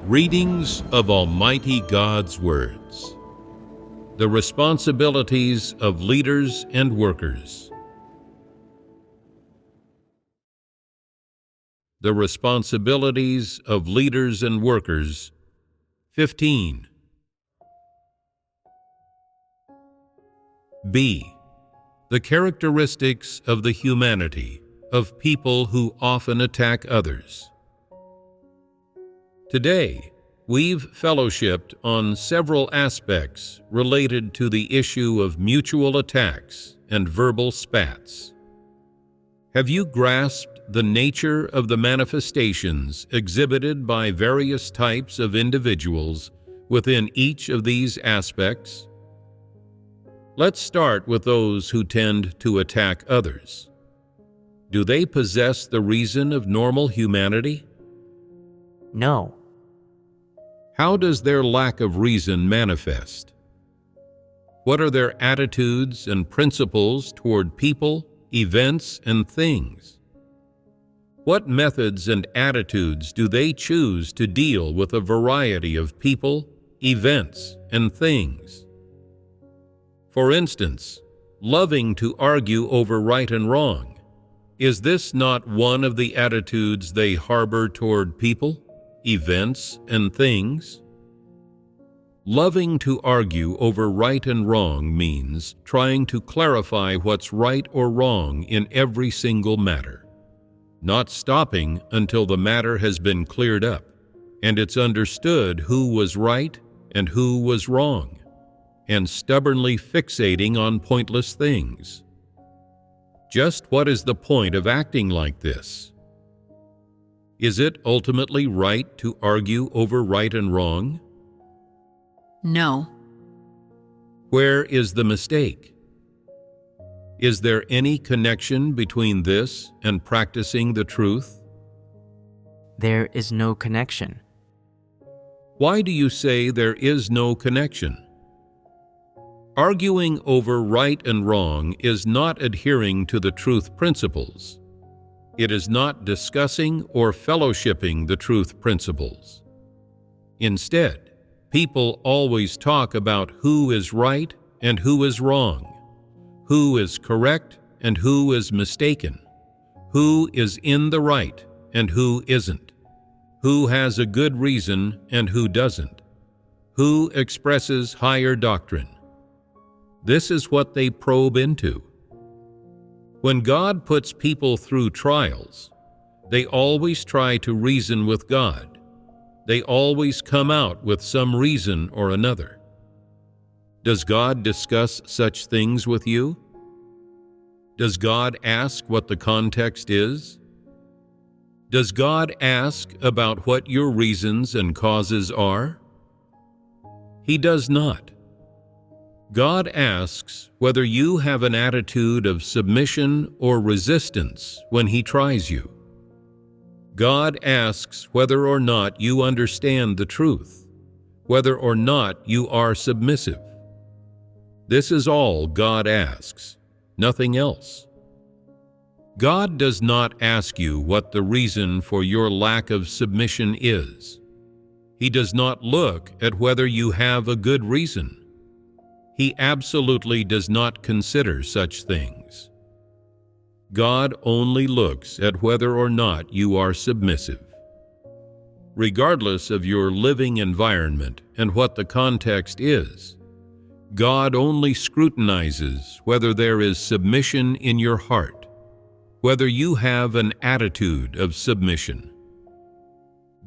Readings of Almighty God's Words. The responsibilities of leaders and workers. The responsibilities of leaders and workers. 15. B. The characteristics of the humanity of people who often attack others. Today, we've fellowshipped on several aspects related to the issue of mutual attacks and verbal spats. Have you grasped the nature of the manifestations exhibited by various types of individuals within each of these aspects? Let's start with those who tend to attack others. Do they possess the reason of normal humanity? No. How does their lack of reason manifest? What are their attitudes and principles toward people, events, and things? What methods and attitudes do they choose to deal with a variety of people, events, and things? For instance, loving to argue over right and wrong. Is this not one of the attitudes they harbor toward people, events, and things? Loving to argue over right and wrong means trying to clarify what's right or wrong in every single matter, not stopping until the matter has been cleared up and it's understood who was right and who was wrong, and stubbornly fixating on pointless things. Just what is the point of acting like this? Is it ultimately right to argue over right and wrong? No. Where is the mistake? Is there any connection between this and practicing the truth? There is no connection. Why do you say there is no connection? Arguing over right and wrong is not adhering to the truth principles. It is not discussing or fellowshipping the truth principles. Instead, people always talk about who is right and who is wrong, who is correct and who is mistaken, who is in the right and who isn't, who has a good reason and who doesn't, who expresses higher doctrine. This is what they probe into. When God puts people through trials, they always try to reason with God. They always come out with some reason or another. Does God discuss such things with you? Does God ask what the context is? Does God ask about what your reasons and causes are? He does not. God asks whether you have an attitude of submission or resistance when He tries you. God asks whether or not you understand the truth, whether or not you are submissive. This is all God asks, nothing else. God does not ask you what the reason for your lack of submission is. He does not look at whether you have a good reason. He absolutely does not consider such things. God only looks at whether or not you are submissive. Regardless of your living environment and what the context is, God only scrutinizes whether there is submission in your heart, whether you have an attitude of submission.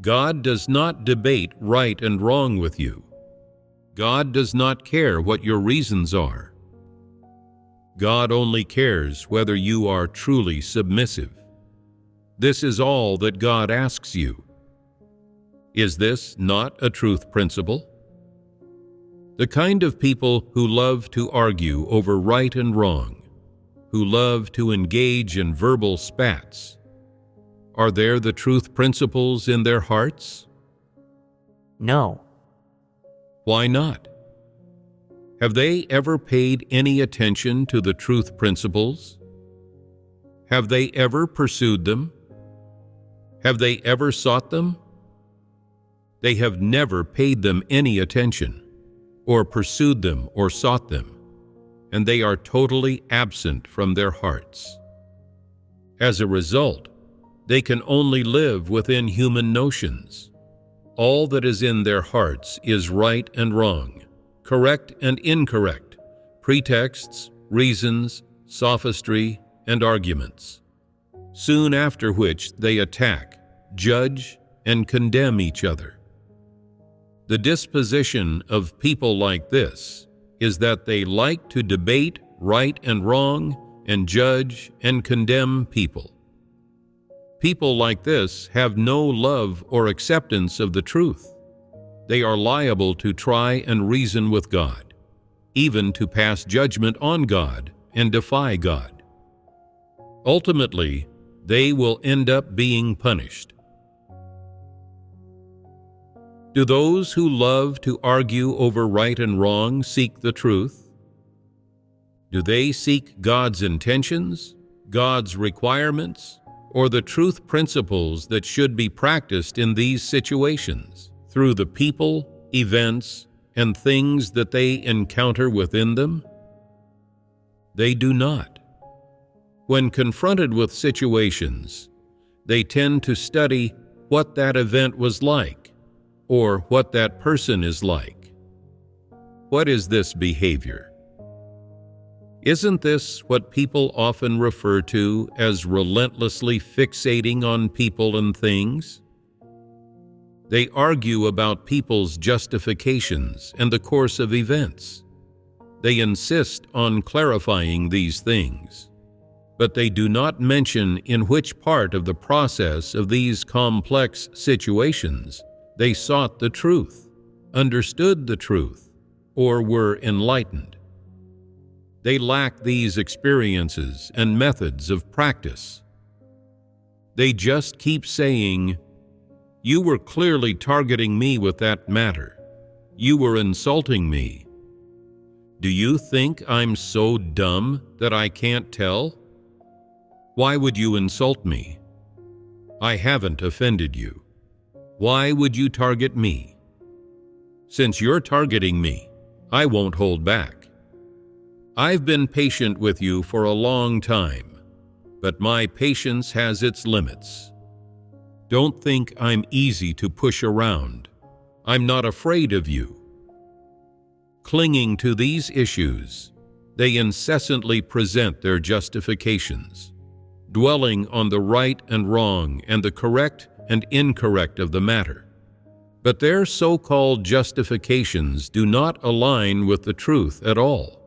God does not debate right and wrong with you. God does not care what your reasons are. God only cares whether you are truly submissive. This is all that God asks you. Is this not a truth principle? The kind of people who love to argue over right and wrong, who love to engage in verbal spats, are there the truth principles in their hearts? No. Why not? Have they ever paid any attention to the truth principles? Have they ever pursued them? Have they ever sought them? They have never paid them any attention, or pursued them or sought them, and they are totally absent from their hearts. As a result, they can only live within human notions. All that is in their hearts is right and wrong, correct and incorrect, pretexts, reasons, sophistry, and arguments, soon after which they attack, judge, and condemn each other. The disposition of people like this is that they like to debate right and wrong and judge and condemn people. People like this have no love or acceptance of the truth. They are liable to try and reason with God, even to pass judgment on God and defy God. Ultimately, they will end up being punished. Do those who love to argue over right and wrong seek the truth? Do they seek God's intentions, God's requirements, or the truth principles that should be practiced in these situations through the people, events, and things that they encounter within them? They do not. When confronted with situations, they tend to study what that event was like, or what that person is like. What is this behavior? Isn't this what people often refer to as relentlessly fixating on people and things? They argue about people's justifications and the course of events. They insist on clarifying these things, but they do not mention in which part of the process of these complex situations they sought the truth, understood the truth, or were enlightened. They lack these experiences and methods of practice. They just keep saying, "You were clearly targeting me with that matter. You were insulting me. Do you think I'm so dumb that I can't tell? Why would you insult me? I haven't offended you. Why would you target me? Since you're targeting me, I won't hold back. I've been patient with you for a long time, but my patience has its limits. Don't think I'm easy to push around. I'm not afraid of you." Clinging to these issues, they incessantly present their justifications, dwelling on the right and wrong and the correct and incorrect of the matter. But their so-called justifications do not align with the truth at all,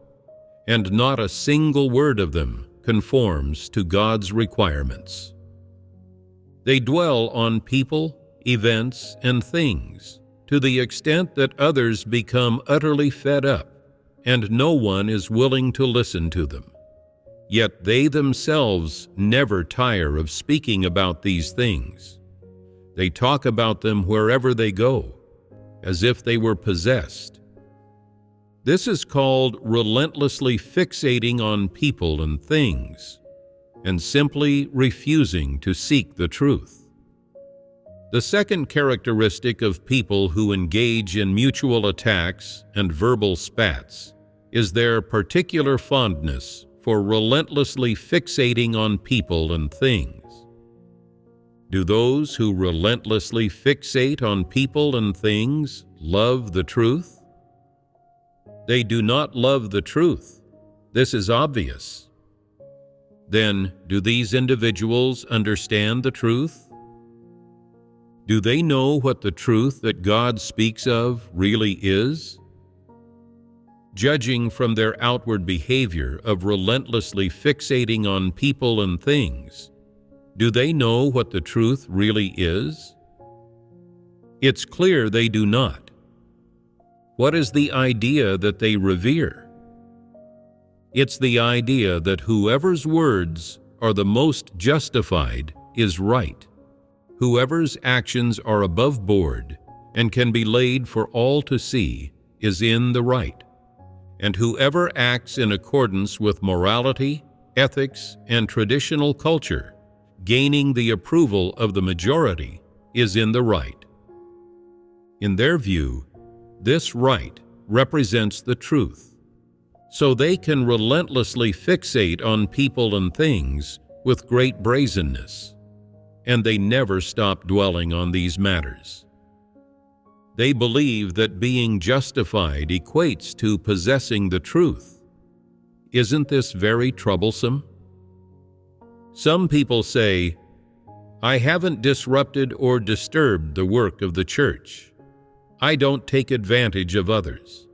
and not a single word of them conforms to God's requirements. They dwell on people, events, and things to the extent that others become utterly fed up, and no one is willing to listen to them. Yet they themselves never tire of speaking about these things. They talk about them wherever they go, as if they were possessed. This is called relentlessly fixating on people and things, and simply refusing to seek the truth. The second characteristic of people who engage in mutual attacks and verbal spats is their particular fondness for relentlessly fixating on people and things. Do those who relentlessly fixate on people and things love the truth? They do not love the truth. This is obvious. Then, do these individuals understand the truth? Do they know what the truth that God speaks of really is? Judging from their outward behavior of relentlessly fixating on people and things, do they know what the truth really is? It's clear they do not. What is the idea that they revere? It's the idea that whoever's words are the most justified is right. Whoever's actions are above board and can be laid for all to see is in the right. And whoever acts in accordance with morality, ethics, and traditional culture, gaining the approval of the majority, is in the right. In their view, this right represents the truth, so they can relentlessly fixate on people and things with great brazenness, and they never stop dwelling on these matters. They believe that being justified equates to possessing the truth. Isn't this very troublesome? Some people say, "I haven't disrupted or disturbed the work of the church. I don't take advantage of others.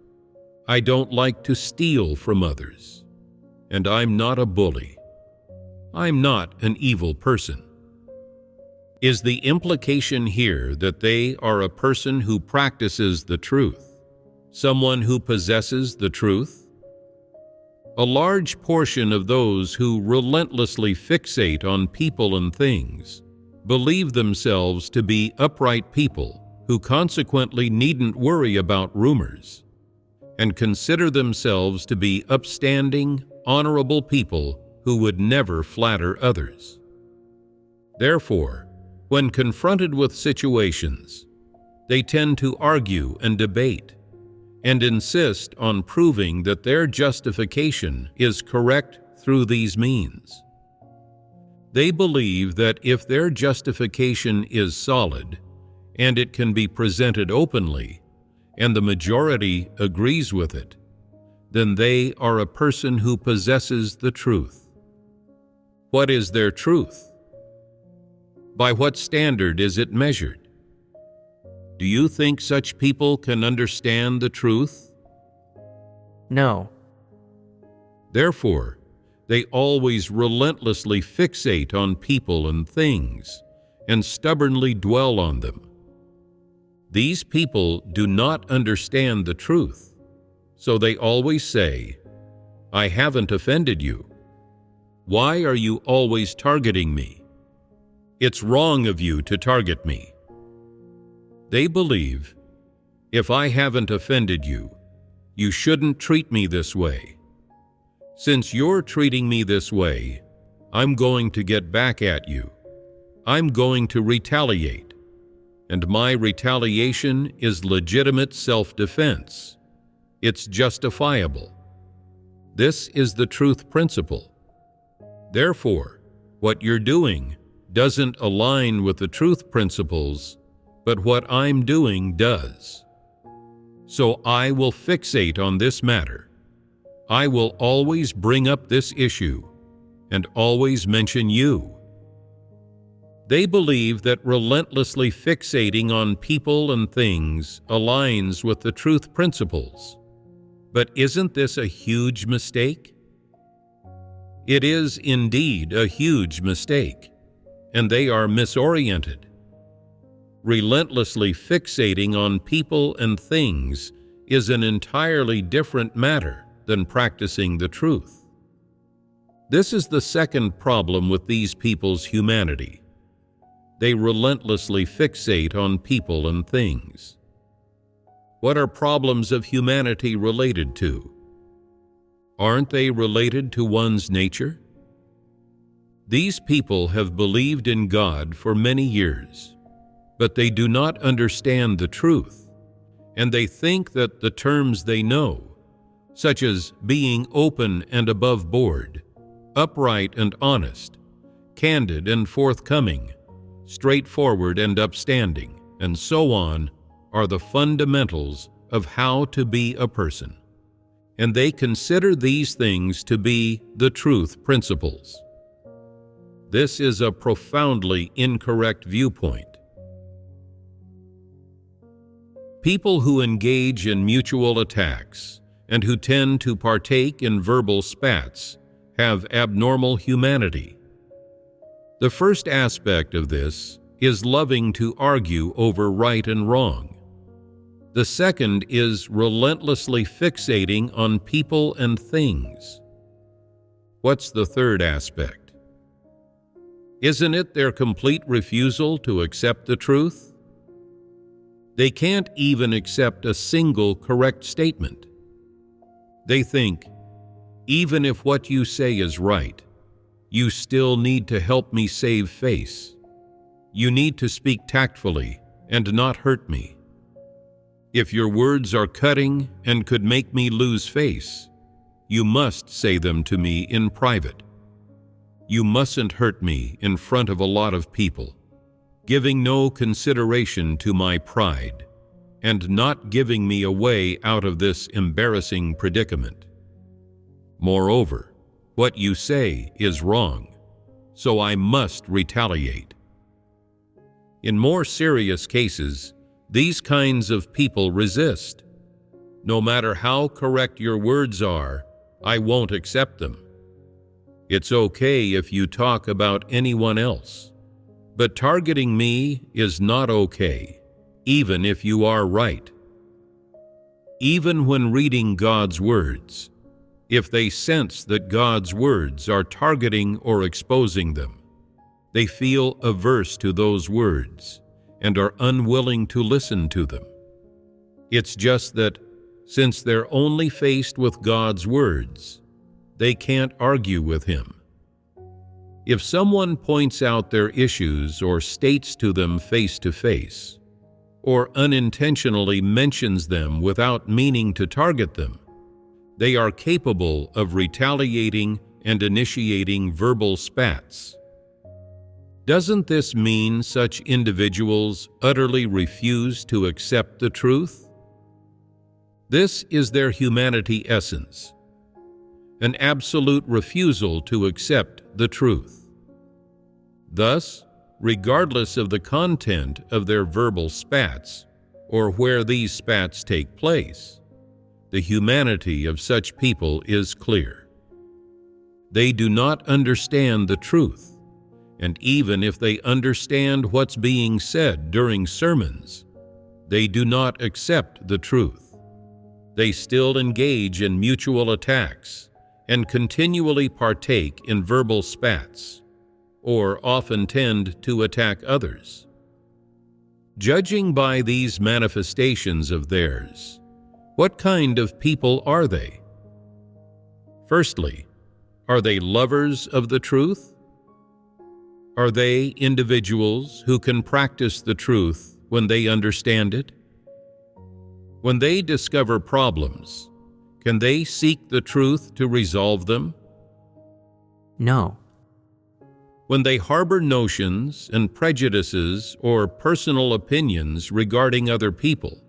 I don't like to steal from others. And I'm not a bully. I'm not an evil person." Is the implication here that they are a person who practices the truth, someone who possesses the truth? A large portion of those who relentlessly fixate on people and things believe themselves to be upright people who consequently needn't worry about rumors, and consider themselves to be upstanding, honorable people who would never flatter others. Therefore, when confronted with situations, they tend to argue and debate, and insist on proving that their justification is correct through these means. They believe that if their justification is solid, and it can be presented openly, and the majority agrees with it, then they are a person who possesses the truth. What is their truth? By what standard is it measured? Do you think such people can understand the truth? No. Therefore, they always relentlessly fixate on people and things and stubbornly dwell on them. These people do not understand the truth, so they always say, "I haven't offended you. Why are you always targeting me? It's wrong of you to target me." They believe, "If I haven't offended you, you shouldn't treat me this way. Since you're treating me this way, I'm going to get back at you. I'm going to retaliate, and my retaliation is legitimate self-defense. It's justifiable. This is the truth principle. Therefore, what you're doing doesn't align with the truth principles, but what I'm doing does. So I will fixate on this matter. I will always bring up this issue and always mention you." They believe that relentlessly fixating on people and things aligns with the truth principles. But isn't this a huge mistake? It is indeed a huge mistake, and they are misoriented. Relentlessly fixating on people and things is an entirely different matter than practicing the truth. This is the second problem with these people's humanity. They relentlessly fixate on people and things. What are problems of humanity related to? Aren't they related to one's nature? These people have believed in God for many years, but they do not understand the truth, and they think that the terms they know, such as being open and above board, upright and honest, candid and forthcoming, straightforward and upstanding, and so on, are the fundamentals of how to be a person. And they consider these things to be the truth principles. This is a profoundly incorrect viewpoint. People who engage in mutual attacks and who tend to partake in verbal spats have abnormal humanity. The first aspect of this is loving to argue over right and wrong. The second is relentlessly fixating on people and things. What's the third aspect? Isn't it their complete refusal to accept the truth? They can't even accept a single correct statement. They think, even if what you say is right, you still need to help me save face. You need to speak tactfully and not hurt me. If your words are cutting and could make me lose face, you must say them to me in private. You mustn't hurt me in front of a lot of people, giving no consideration to my pride, and not giving me a way out of this embarrassing predicament. Moreover, what you say is wrong, so I must retaliate. In more serious cases, these kinds of people resist. No matter how correct your words are, I won't accept them. It's okay if you talk about anyone else, but targeting me is not okay, even if you are right. Even when reading God's words, if they sense that God's words are targeting or exposing them, they feel averse to those words and are unwilling to listen to them. It's just that, since they're only faced with God's words, they can't argue with Him. If someone points out their issues or states to them face to face, or unintentionally mentions them without meaning to target them, they are capable of retaliating and initiating verbal spats. Doesn't this mean such individuals utterly refuse to accept the truth? This is their humanity essence, an absolute refusal to accept the truth. Thus, regardless of the content of their verbal spats or where these spats take place, the humanity of such people is clear. They do not understand the truth, and even if they understand what's being said during sermons, they do not accept the truth. They still engage in mutual attacks and continually partake in verbal spats, or often tend to attack others. Judging by these manifestations of theirs, what kind of people are they? Firstly, are they lovers of the truth? Are they individuals who can practice the truth when they understand it? When they discover problems, can they seek the truth to resolve them? No. When they harbor notions and prejudices or personal opinions regarding other people,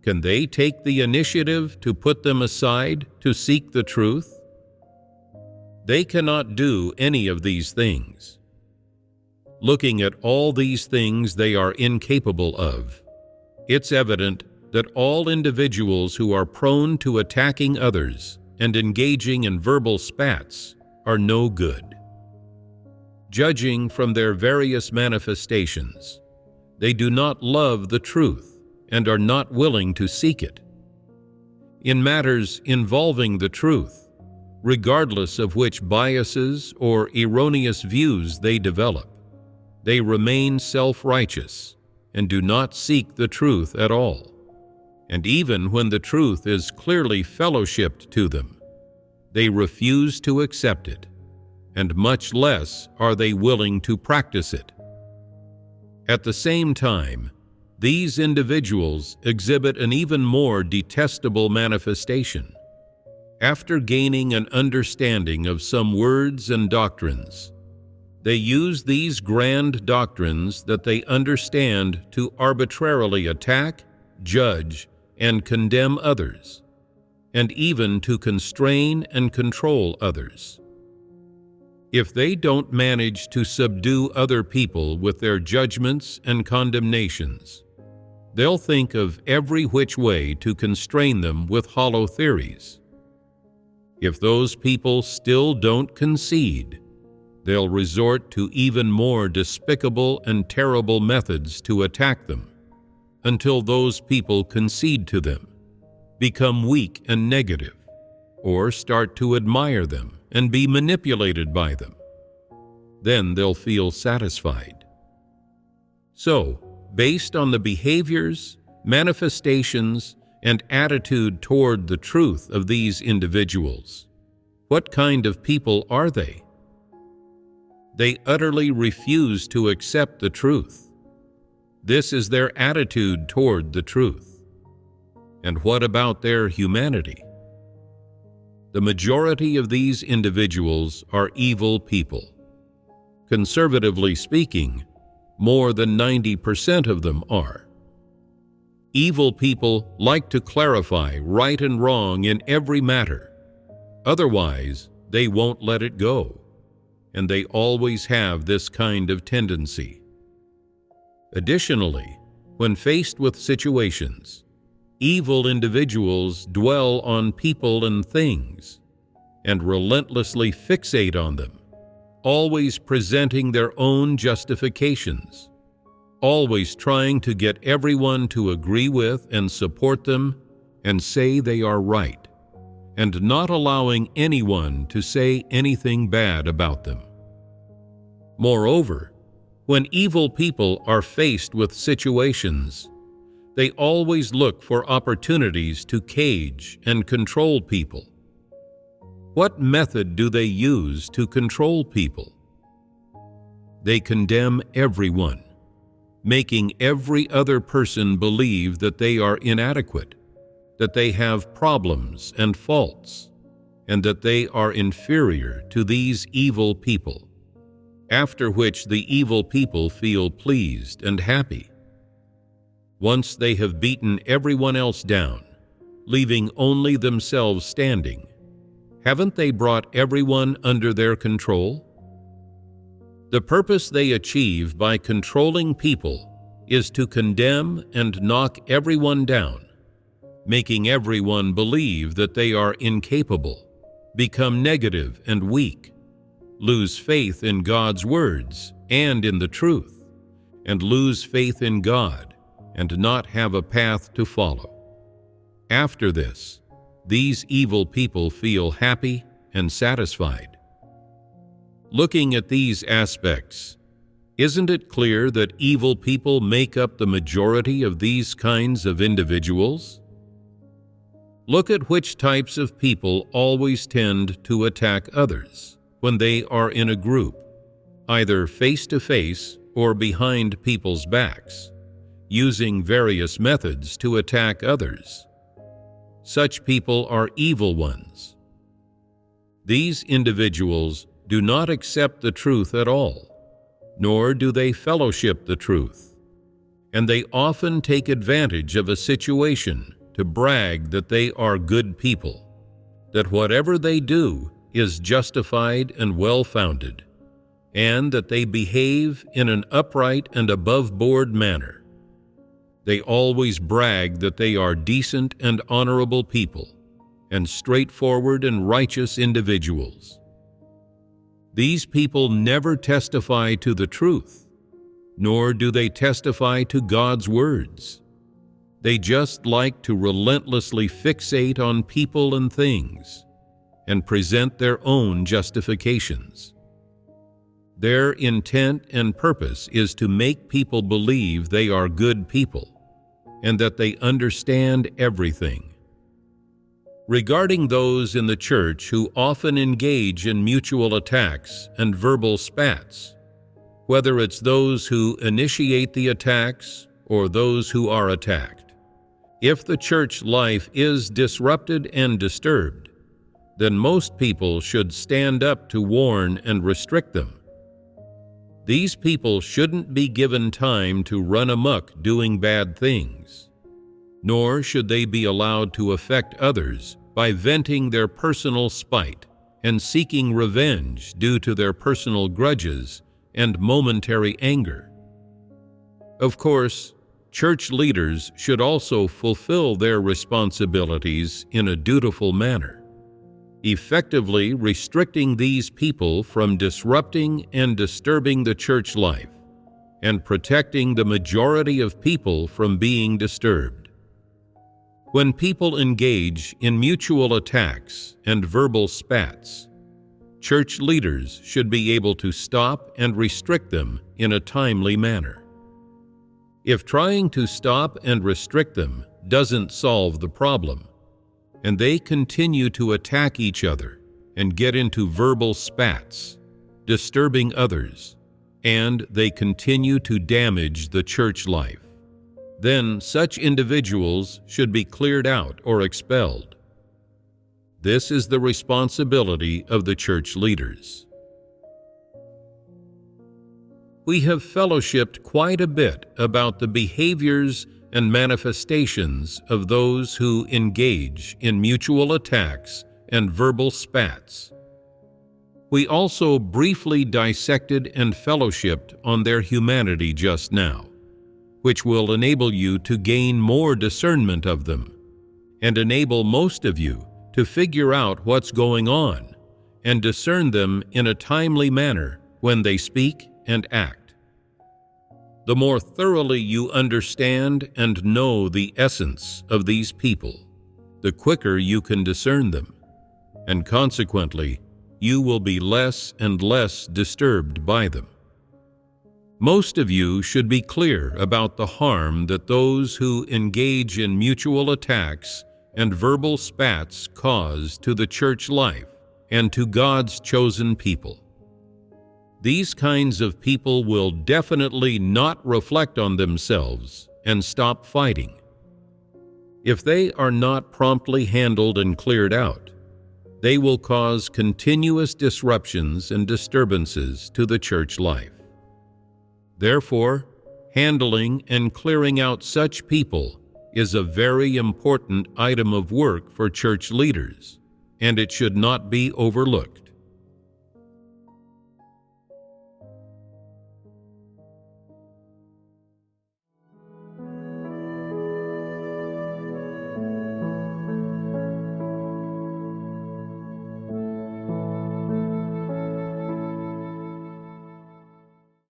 can they take the initiative to put them aside to seek the truth? They cannot do any of these things. Looking at all these things they are incapable of, it's evident that all individuals who are prone to attacking others and engaging in verbal spats are no good. Judging from their various manifestations, they do not love the truth and are not willing to seek it. In matters involving the truth, regardless of which biases or erroneous views they develop, they remain self-righteous and do not seek the truth at all. And even when the truth is clearly fellowshipped to them, they refuse to accept it, and much less are they willing to practice it. At the same time, these individuals exhibit an even more detestable manifestation. After gaining an understanding of some words and doctrines, they use these grand doctrines that they understand to arbitrarily attack, judge, and condemn others, and even to constrain and control others. If they don't manage to subdue other people with their judgments and condemnations, they'll think of every which way to constrain them with hollow theories. If those people still don't concede, they'll resort to even more despicable and terrible methods to attack them, until those people concede to them, become weak and negative, or start to admire them and be manipulated by them. Then they'll feel satisfied. So, based on the behaviors, manifestations, and attitude toward the truth of these individuals, what kind of people are they? They utterly refuse to accept the truth. This is their attitude toward the truth. And what about their humanity? The majority of these individuals are evil people. Conservatively speaking, more than 90% of them are. Evil people like to clarify right and wrong in every matter. Otherwise, they won't let it go, and they always have this kind of tendency. Additionally, when faced with situations, evil individuals dwell on people and things and relentlessly fixate on them, always presenting their own justifications, always trying to get everyone to agree with and support them and say they are right, and not allowing anyone to say anything bad about them. Moreover, when evil people are faced with situations, they always look for opportunities to cage and control people. What method do they use to control people? They condemn everyone, making every other person believe that they are inadequate, that they have problems and faults, and that they are inferior to these evil people, after which the evil people feel pleased and happy. Once they have beaten everyone else down, leaving only themselves standing, haven't they brought everyone under their control? The purpose they achieve by controlling people is to condemn and knock everyone down, making everyone believe that they are incapable, become negative and weak, lose faith in God's words and in the truth, and lose faith in God and not have a path to follow. After this, these evil people feel happy and satisfied. Looking at these aspects, isn't it clear that evil people make up the majority of these kinds of individuals? Look at which types of people always tend to attack others when they are in a group, either face-to-face or behind people's backs, using various methods to attack others. Such people are evil ones. These individuals do not accept the truth at all, nor do they fellowship the truth, and they often take advantage of a situation to brag that they are good people, that whatever they do is justified and well-founded, and that they behave in an upright and above-board manner. They always brag that they are decent and honorable people, and straightforward and righteous individuals. These people never testify to the truth, nor do they testify to God's words. They just like to relentlessly fixate on people and things, and present their own justifications. Their intent and purpose is to make people believe they are good people, and that they understand everything. Regarding those in the church who often engage in mutual attacks and verbal spats, whether it's those who initiate the attacks or those who are attacked, if the church life is disrupted and disturbed, then most people should stand up to warn and restrict them. These people shouldn't be given time to run amok doing bad things, nor should they be allowed to affect others by venting their personal spite and seeking revenge due to their personal grudges and momentary anger. Of course, church leaders should also fulfill their responsibilities in a dutiful manner, effectively restricting these people from disrupting and disturbing the church life, and protecting the majority of people from being disturbed. When people engage in mutual attacks and verbal spats, church leaders should be able to stop and restrict them in a timely manner. If trying to stop and restrict them doesn't solve the problem, and they continue to attack each other and get into verbal spats, disturbing others, and they continue to damage the church life, then such individuals should be cleared out or expelled. This is the responsibility of the church leaders. We have fellowshipped quite a bit about the behaviors and manifestations of those who engage in mutual attacks and verbal spats. We also briefly dissected and fellowshipped on their humanity just now, which will enable you to gain more discernment of them and enable most of you to figure out what's going on and discern them in a timely manner when they speak and act. The more thoroughly you understand and know the essence of these people, the quicker you can discern them, and consequently, you will be less and less disturbed by them. Most of you should be clear about the harm that those who engage in mutual attacks and verbal spats cause to the church life and to God's chosen people. These kinds of people will definitely not reflect on themselves and stop fighting. If they are not promptly handled and cleared out, they will cause continuous disruptions and disturbances to the church life. Therefore, handling and clearing out such people is a very important item of work for church leaders, and it should not be overlooked.